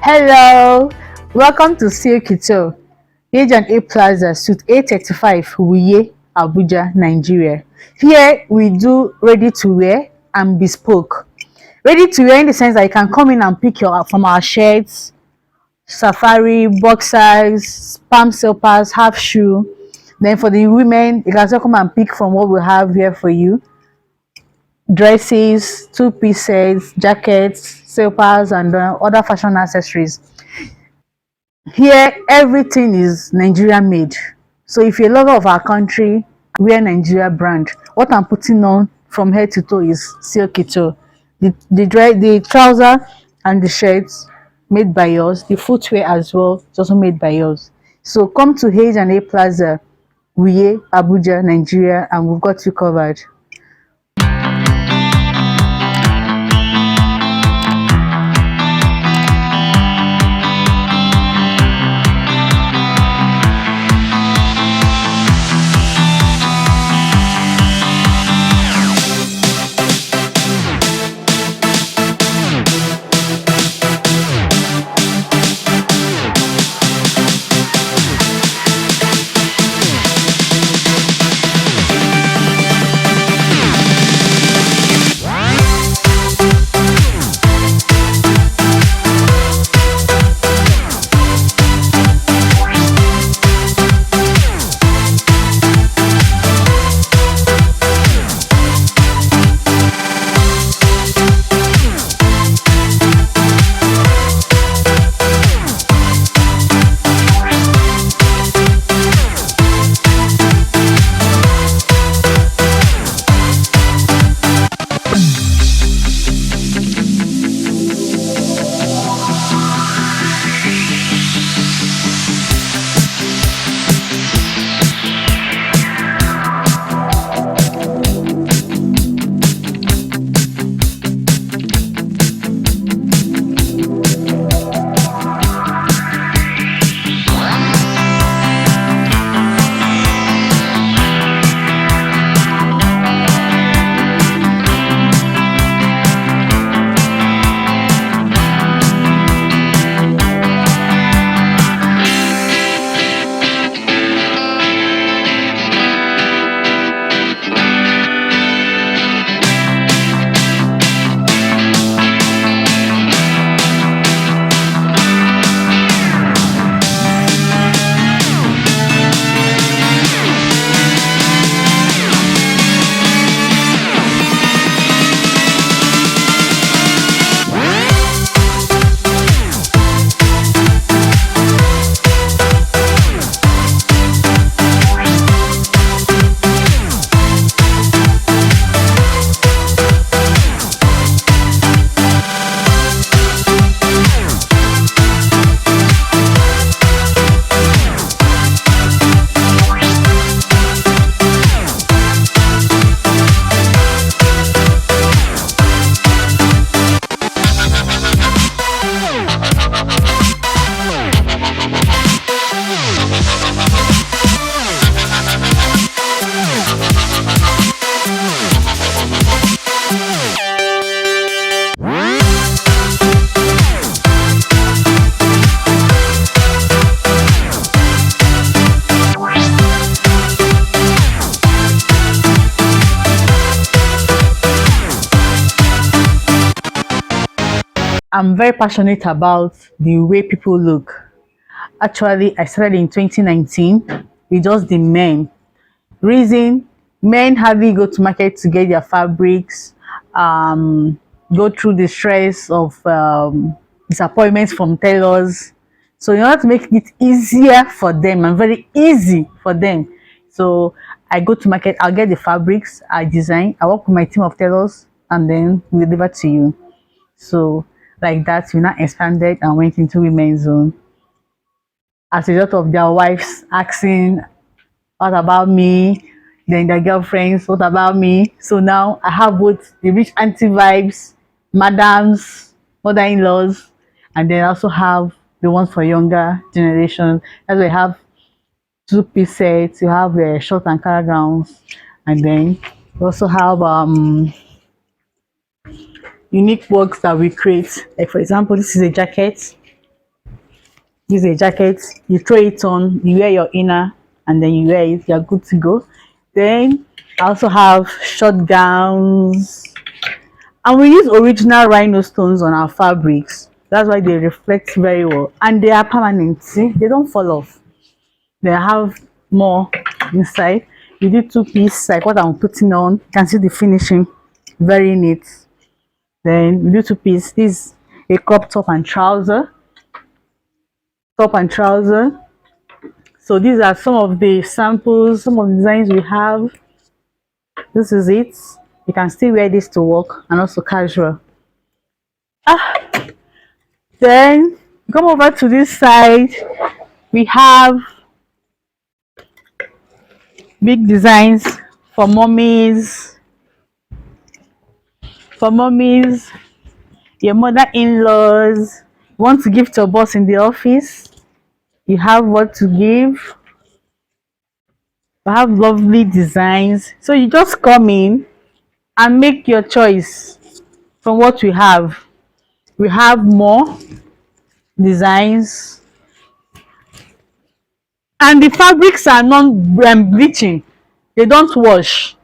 Hello, welcome to Silkito, Agent A Plaza, Suite A35, Wuye, Abuja, Nigeria. Here we do ready to wear and bespoke. Ready to wear in the sense that you can come in and pick your from our shirts, safari, boxers, palm slippers, half shoe. Then for the women, you can also come and pick from what we have here for you. Dresses, two-piece sets, jackets, slippers, and other fashion accessories. Here, everything is Nigerian made. So if you're a lover of our country, wear Nigeria brand. What I'm putting on from head to toe is Silkito. The trouser and the shirts made by yours. The footwear as well is also made by yours. So come to H and A Plaza, Wuye, Abuja, Nigeria, and we've got you covered. I'm very passionate about the way people look. Actually, I started in 2019 with just the men. Reason, men hardly go to market to get their fabrics, go through the stress of disappointments from tailors. So in order to make it easier for them and very easy for them, so I go to market, I'll get the fabrics, I design, I work with my team of tailors, and then we deliver to you. So like that, we now expanded and went into women's zone. As a result of their wives asking, what about me? Then their girlfriends, what about me? So now I have both the rich auntie vibes, madams, mother-in-laws, and then I also have the ones for younger generation. As we have two-piece sets, you have the short and color gowns, and then we also have unique works that we create. Like for example, this is a jacket. Use a jacket, you throw it on, you wear your inner, and then you wear it, you're good to go. Then I also have short gowns, and we use original rhinestones on our fabrics. That's why they reflect very well, and they are permanent. See, they don't fall off. They have more inside. You do two-piece like what I'm putting on. You can see the finishing, very neat. Then we do two-piece. This is a crop top and trouser. Top and trouser. So these are some of the samples, some of the designs we have. This is it. You can still wear this to work and also casual. Then come over to this side. We have big designs for mommies, your mother-in-laws. You want to give to your boss in the office, you have what to give. We have lovely designs, so you just come in and make your choice from what we have. We have more designs, and the fabrics are non-bleaching. They don't wash.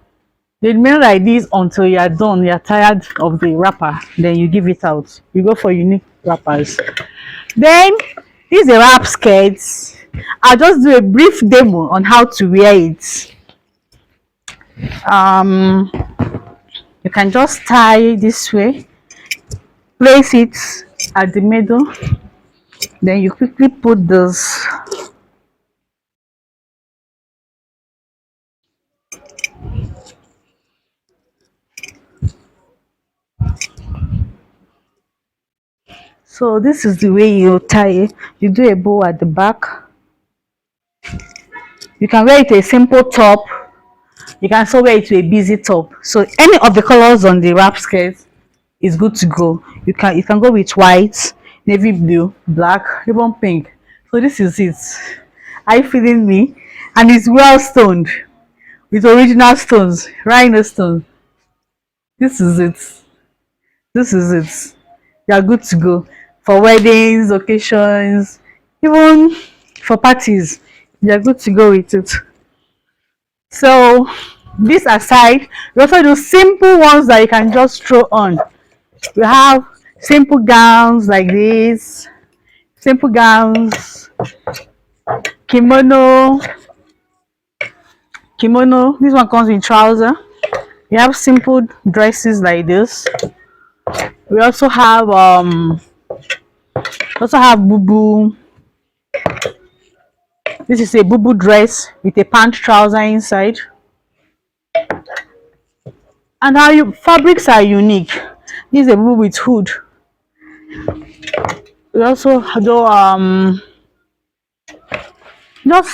They remain like this until you are done. You are tired of the wrapper, then you give it out. You go for unique wrappers. Then these are wrap skirts. I'll just do a brief demo on how to wear it. You can just tie this way, place it at the middle, then you quickly put this. So this is the way you tie it. You do a bow at the back. You can wear it to a simple top. You can also wear it to a busy top. So any of the colors on the wrap skirt is good to go. You can go with white, navy blue, black, even pink. So this is it. Are you feeling me? And it's well stoned with original stones, rhinestones. This is it. This is it. You are good to go for weddings, occasions, even for parties. You are good to go with it. So this aside, we also do simple ones that you can just throw on. We have simple gowns like this, simple gowns, kimono. This one comes in trouser. We have simple dresses like this. We also have bubu. This is a bubu dress with a pant trouser inside. And our fabrics are unique. This is a bubu with hood. We also do just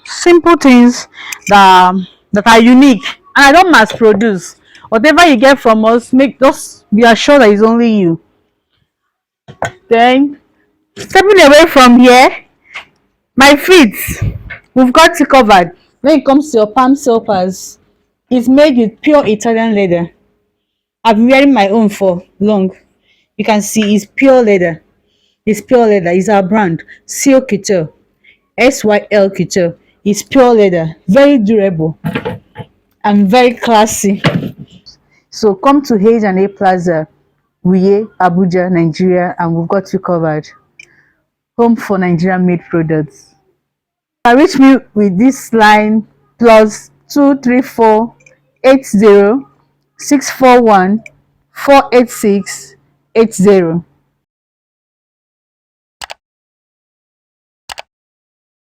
simple things that are unique, and I don't mass produce. Whatever you get from us, just be assured that it's only you. Then stepping away from here, my feet, we've got it covered. When it comes to your palm slippers, it's made with pure Italian leather. I've been wearing my own for long. You can see it's pure leather. It's pure leather. It's our brand, Seal Couture, SYL Couture. It's pure leather, very durable and very classy. So come to H&A Plaza, Uye, Abuja, Nigeria, and we've got you covered. Home for Nigerian made products. You can reach me with this line +234 80 641 486 80.